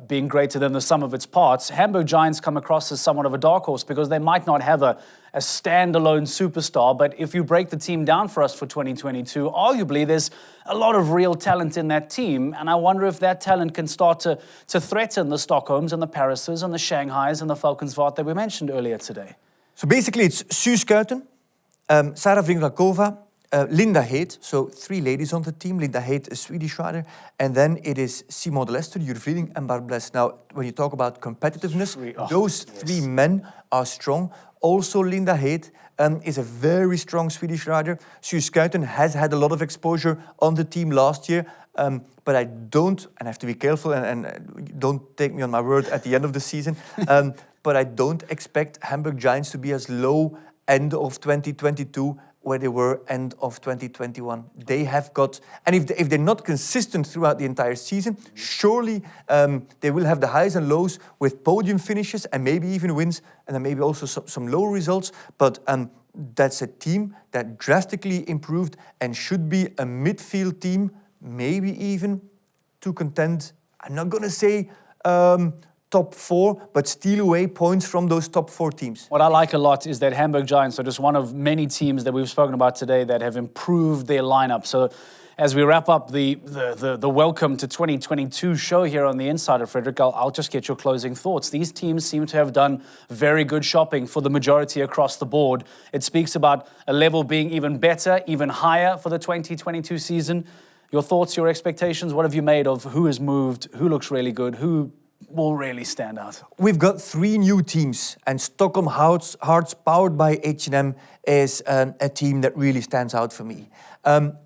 Speaker 1: being greater than the sum of its parts, Hamburg Giants come across as somewhat of a dark horse, because they might not have a standalone superstar, but if you break the team down for us for 2022, arguably there's a lot of real talent in that team, and I wonder if that talent can start to threaten the Stockholms and the Parises and the Shanghais and the Valkenswaard that we mentioned earlier today.
Speaker 2: So basically it's Suus Kuiten, Sarah Vringlakova, Linda Heet, so 3 ladies on the team. Linda Heet, a Swedish rider. And then it is Simon de Lester, Jurvliering, and Barbles. Now, when you talk about competitiveness, those 3 men are strong. Also, Linda Heet is a very strong Swedish rider. Suus Kuijten has had a lot of exposure on the team last year. But I don't, and I have to be careful, and don't take me on my word at the end of the season, but I don't expect Hamburg Giants to be as low end of 2022 where they were end of 2021. They have got, and if they're not consistent throughout the entire season, surely they will have the highs and lows with podium finishes and maybe even wins, and then maybe also some low results. But that's a team that drastically improved and should be a midfield team, maybe even to contend. I'm not going to say top 4, but steal away points from those top 4 teams.
Speaker 1: What I like a lot is that Hamburg Giants are just one of many teams that we've spoken about today that have improved their lineup. So as we wrap up the Welcome to 2022 show here on The Insider, Frederick, I'll just get your closing thoughts. These teams seem to have done very good shopping for the majority across the board. It speaks about a level being even better, even higher for the 2022 season. Your thoughts, your expectations, what have you made of who has moved, who looks really good, who will really stand out?
Speaker 2: We've got 3 new teams, and Stockholm Hearts, powered by H&M, is a team that really stands out for me.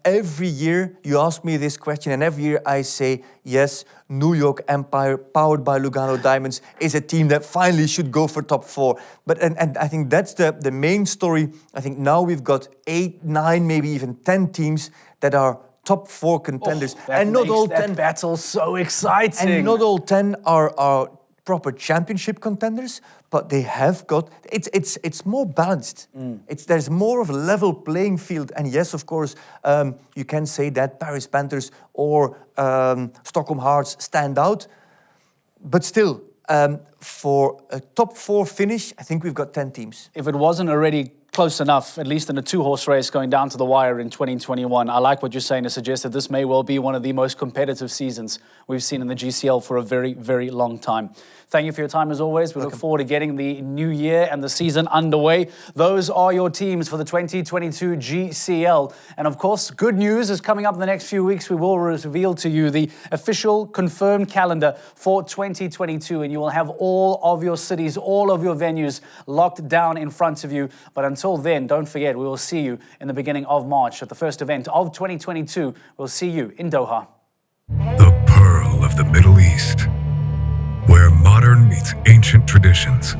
Speaker 2: Every year you ask me this question, and every year I say, yes, New York Empire, powered by Lugano Diamonds, is a team that finally should go for top 4. But and I think that's the main story. I think now we've got 8, 9, maybe even 10 teams that are top 4 contenders.
Speaker 1: And not all 10 battle so exciting.
Speaker 2: And not all 10 are proper championship contenders, but they have got, it's more balanced. There's more of a level playing field. And yes, of course, you can say that Paris Panthers or Stockholm Hearts stand out, but still, for a top 4 finish, I think we've got 10 teams.
Speaker 1: If it wasn't already close enough, at least in a 2-horse race going down to the wire in 2021. I like what you're saying to suggest that this may well be one of the most competitive seasons we've seen in the GCL for a very, very long time. Thank you for your time as always. We look forward to getting the new year and the season underway. Those are your teams for the 2022 GCL. And of course, good news is coming up in the next few weeks. We will reveal to you the official confirmed calendar for 2022, and you will have all of your cities, all of your venues locked down in front of you. But until then, don't forget, we will see you in the beginning of March at the first event of 2022. We'll see you in Doha.
Speaker 8: The Pearl of the Middle East, where modern meets ancient traditions.